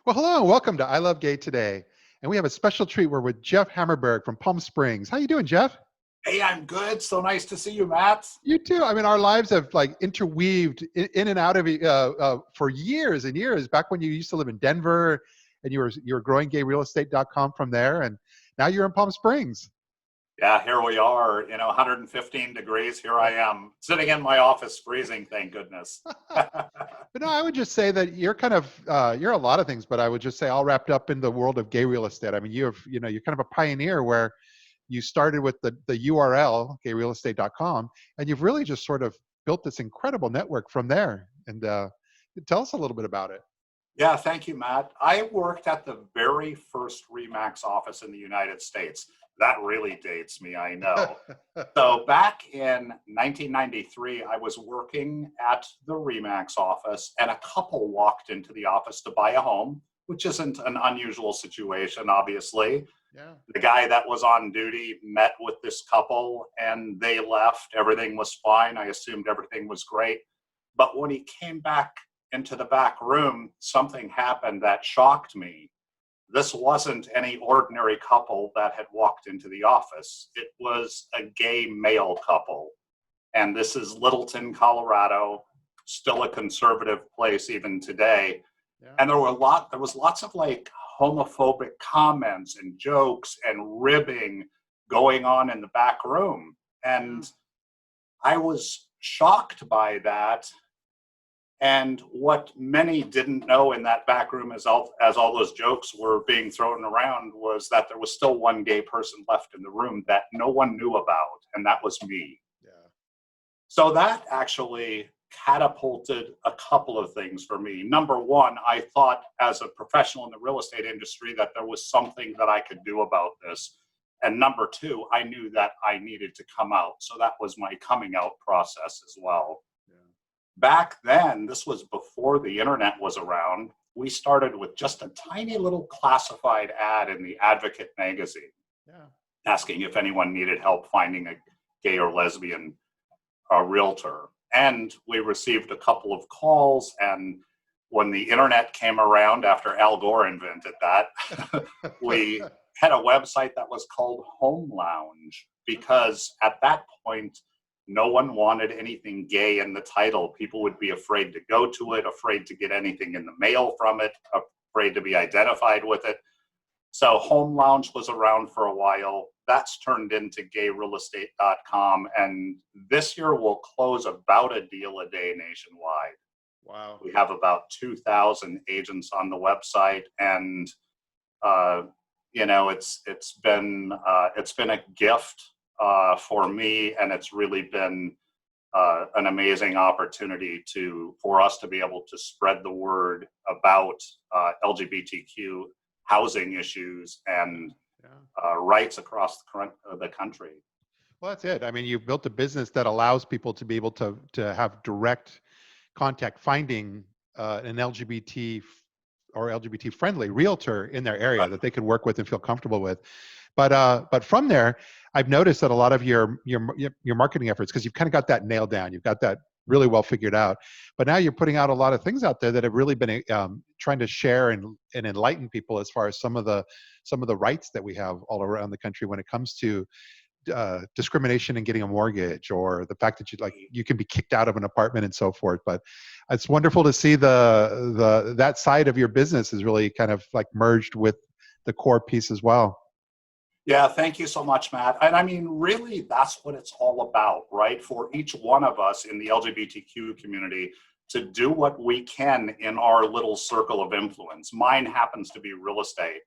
Well, hello and welcome to I Love Gay today. And we have a special treat. We're with Jeff Hammerberg from Palm Springs. How you doing, Jeff? Hey, I'm good. So nice to see you, Matt. You too. I mean, our lives have like interweaved in and out of for years and years. Back when you used to live in Denver, and you were growing gayrealestate.com from there, and now you're in Palm Springs. Yeah, here we are, 115 degrees. Here I am sitting in my office freezing, thank goodness. But no, I would just say that you're kind of you're a lot of things, but I would just say all wrapped up in the world of gay real estate. I mean, you're kind of a pioneer where you started with the URL gayrealestate.com, and you've really just sort of built this incredible network from there. And tell us a little bit about it. Yeah, thank you, Matt. I worked at the very first RE/MAX office in the United States. That really dates me, I know. So back in 1993, I was working at the RE/MAX office, and a couple walked into the office to buy a home, which isn't an unusual situation, obviously. Yeah. The guy that was on duty met with this couple, and they left. Everything was fine. I assumed everything was great. But when he came back into the back room, something happened that shocked me. This wasn't any ordinary couple that had walked into the office. It was a gay male couple. And this is Littleton, Colorado, still a conservative place even today. Yeah. And there was lots of like homophobic comments and jokes and ribbing going on in the back room. And I was shocked by that. And what many didn't know in that back room as all those jokes were being thrown around was that there was still one gay person left in the room that no one knew about, and that was me. Yeah. So that actually catapulted a couple of things for me. Number one, I thought as a professional in the real estate industry that there was something that I could do about this. And number two, I knew that I needed to come out. So that was my coming out process as well. Back then, this was before the internet was around, we started with just a tiny little classified ad in the Advocate magazine, asking if anyone needed help finding a gay or lesbian realtor. And we received a couple of calls, and when the internet came around after Al Gore invented that, we had a website that was called Home Lounge, because at that point, no one wanted anything gay in the title. People would be afraid to go to it, afraid to get anything in the mail from it, afraid to be identified with it. So Home Lounge was around for a while. That's turned into gayrealestate.com. And this year we'll close about a deal a day nationwide. Wow. We have about 2,000 agents on the website. And, it's been a gift for me, and it's really been an amazing opportunity for us to be able to spread the word about LGBTQ housing issues and rights across the country. Well, that's it. I mean, you've built a business that allows people to be able to have direct contact finding an LGBT or LGBT-friendly realtor in their area that they can work with and feel comfortable with. But from there, I've noticed that a lot of your marketing efforts, because you've kind of got that nailed down, you've got that really well figured out. But now you're putting out a lot of things out there that have really been trying to share and enlighten people as far as some of the rights that we have all around the country when it comes to discrimination and getting a mortgage, or the fact that you can be kicked out of an apartment and so forth. But it's wonderful to see that side of your business is really kind of like merged with the core piece as well. Yeah, thank you so much, Matt. And I mean, really, that's what it's all about, right? For each one of us in the LGBTQ community to do what we can in our little circle of influence. Mine happens to be real estate.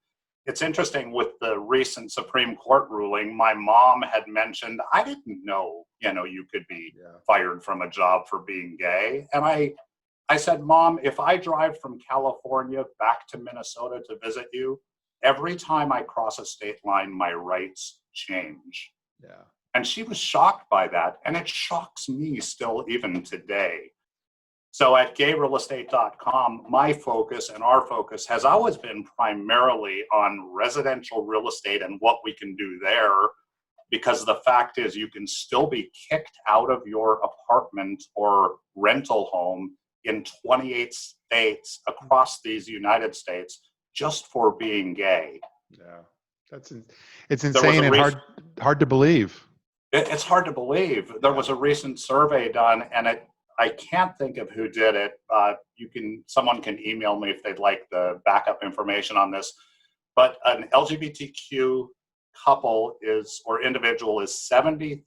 It's interesting, with the recent Supreme Court ruling, my mom had mentioned, I didn't know, you could be fired from a job for being gay. And I said, Mom, if I drive from California back to Minnesota to visit you, every time I cross a state line, my rights change. Yeah. And she was shocked by that. And it shocks me still even today. So at gayrealestate.com, my focus and our focus has always been primarily on residential real estate and what we can do there, because the fact is you can still be kicked out of your apartment or rental home in 28 states across these United States just for being gay. Yeah, it's There was insane a and hard to believe. It's hard to believe. There was a recent survey done, and I can't think of who did it. Someone can email me if they'd like the backup information on this. But an LGBTQ couple or individual is 73%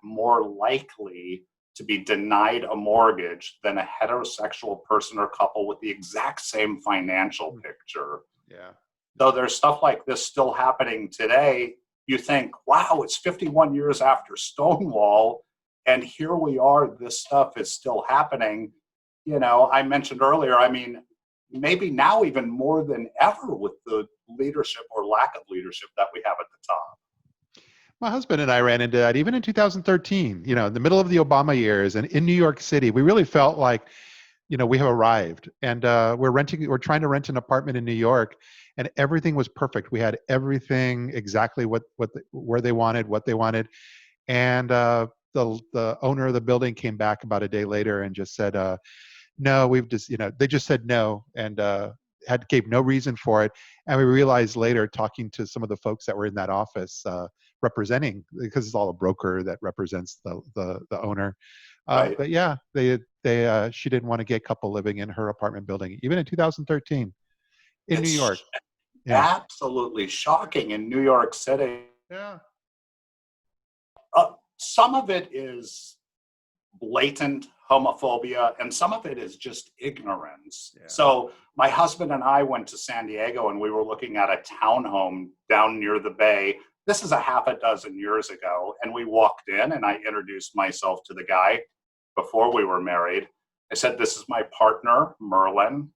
more likely to be denied a mortgage than a heterosexual person or couple with the exact same financial picture. Yeah. Though there's stuff like this still happening today, you think, wow, it's 51 years after Stonewall, and here we are, this stuff is still happening. I mentioned earlier, I mean, maybe now even more than ever with the leadership or lack of leadership that we have at the top. My husband and I ran into that even in 2013, in the middle of the Obama years, and in New York City, we really felt like, we have arrived, and we're trying to rent an apartment in New York, and everything was perfect. We had everything exactly where they wanted, what they wanted. And the owner of the building came back about a day later and just said, no, they just said no, and gave no reason for it. And we realized later, talking to some of the folks that were in that office representing, because it's all a broker that represents the owner. Right. But yeah, she didn't want a gay couple living in her apartment building, even in 2013 in New York. Yeah. Absolutely shocking in New York City. Yeah. Some of it is blatant homophobia, and some of it is just ignorance. Yeah. So my husband and I went to San Diego, and we were looking at a townhome down near the bay. This is a half a dozen years ago, and we walked in, and I introduced myself to the guy before we were married. I said, "This is my partner, Merlin."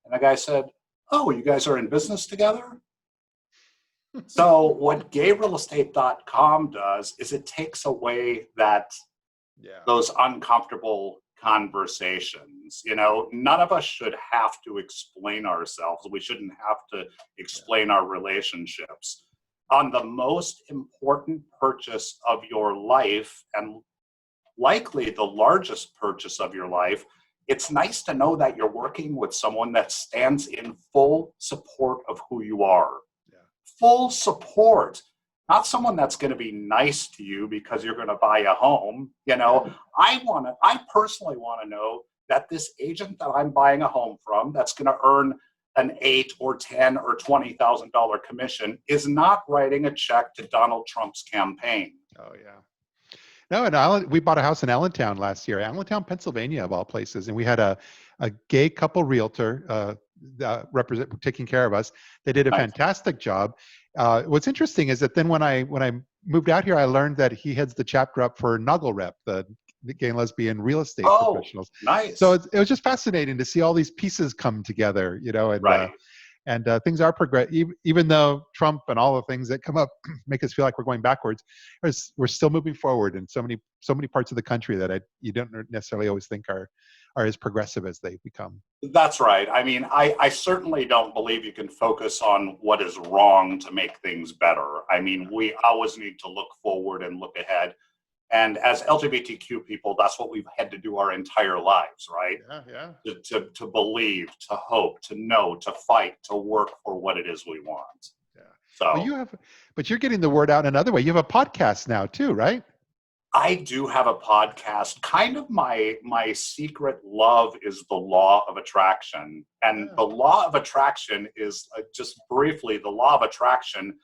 And the guy said, "Oh, you guys are in business together?" So what gayrealestate.com does is it takes away those uncomfortable conversations. None of us should have to explain ourselves. We shouldn't have to explain our relationships. On the most important purchase of your life, and likely the largest purchase of your life, it's nice to know that you're working with someone that stands in full support of who you are. Yeah. Full support. Not someone that's going to be nice to you because you're going to buy a home. I personally want to know that this agent that I'm buying a home from, that's going to earn an $8 or $10 or $20,000 commission, is not writing a check to Donald Trump's campaign. Oh yeah. No, we bought a house in Allentown last year, Allentown, Pennsylvania, of all places, and we had a gay couple realtor taking care of us. They did a fantastic job. What's interesting is that then when I moved out here, I learned that he heads the chapter up for Nuggle Rep, the gay and lesbian real estate professionals. Nice. So it was just fascinating to see all these pieces come together, and things are even though Trump and all the things that come up make us feel like we're going backwards, we're still moving forward in so many parts of the country that you don't necessarily always think are as progressive as they become. That's right. I mean, I certainly don't believe you can focus on what is wrong to make things better. I mean, we always need to look forward and look ahead. And as LGBTQ people, that's what we've had to do our entire lives, right? Yeah. To believe, to hope, to know, to fight, to work for what it is we want. Yeah. So, but you're getting the word out another way. You have a podcast now too, right? I do have a podcast. Kind of my secret love is the law of attraction. And the law of attraction is, just briefly, the law of attraction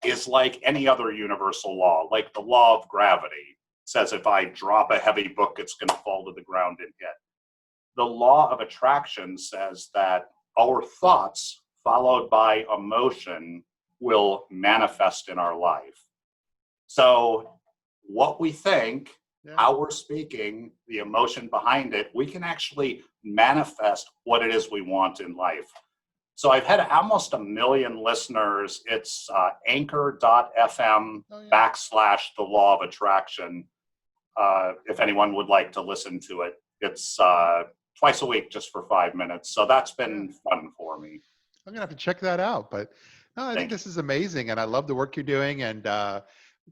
is like any other universal law, like the law of gravity. Says if I drop a heavy book, it's going to fall to the ground and hit. The law of attraction says that our thoughts followed by emotion will manifest in our life. So what we think, how we're speaking, the emotion behind it, we can actually manifest what it is we want in life. So I've had almost 1 million listeners. It's anchor.fm / the law of attraction. If anyone would like to listen to it, it's twice a week just for 5 minutes. So that's been fun for me. I'm going to have to check that out. But no, I think this is amazing. And I love the work you're doing. And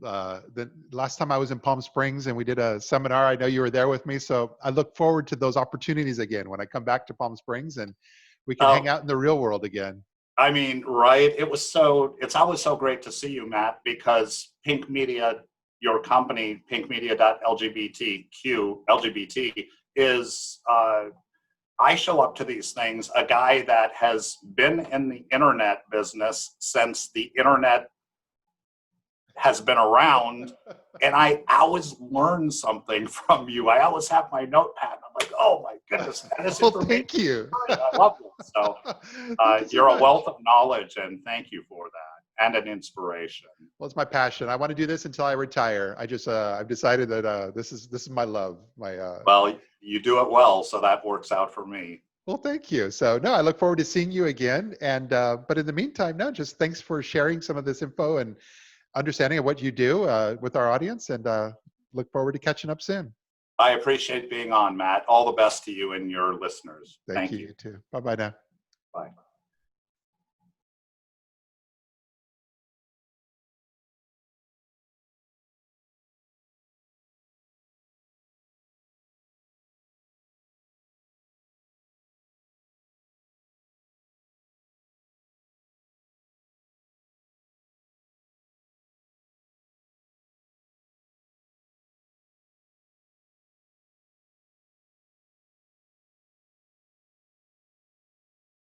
The last time I was in Palm Springs and we did a seminar, I know you were there with me. So I look forward to those opportunities again when I come back to Palm Springs and we can hang Oh, out in the real world again. I mean, right. It's always so great to see you, Matt, because Pink Media, your company, pinkmedia.lgbtq, LGBT, is, I show up to these things, a guy that has been in the internet business since the internet has been around. And I always learn something from you. I always have my notepad. I'm like, oh my goodness, man, this Well, information. thank you. I love it. So Thank you so you're a much. wealth of knowledge, and thank you for that, and an inspiration. Well, it's my passion. I want to do this until I retire. I've decided that this is my love. Well, you do it well, so that works out for me. Well, thank you. So no, I look forward to seeing you again. And but in the meantime, no, just thanks for sharing some of this info and understanding of what you do with our audience. And look forward to catching up soon. I appreciate being on, Matt. All the best to you and your listeners. Thank you. You too. Bye bye now.